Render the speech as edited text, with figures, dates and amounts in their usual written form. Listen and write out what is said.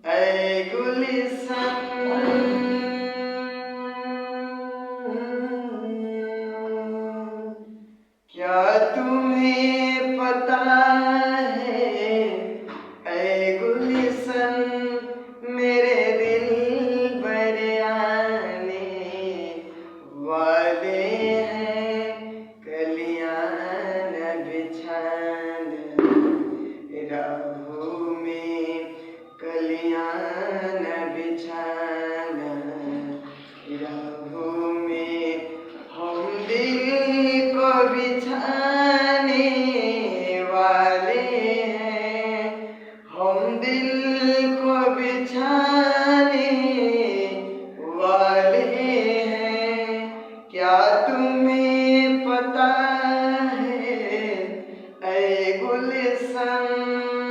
ऐ गुलिस्तान क्या तुम्हें पता है ऐ गुलिस्तान मेरे दिल भर आने वाले हैं कलियां न बिछाना राहों में कलियां न बिछाना राहों में हम दिल को बिछाने वाले हैं हम दिल को बिछाने वाले हैं क्या तुम्हें पता है ऐ गुलिस्तान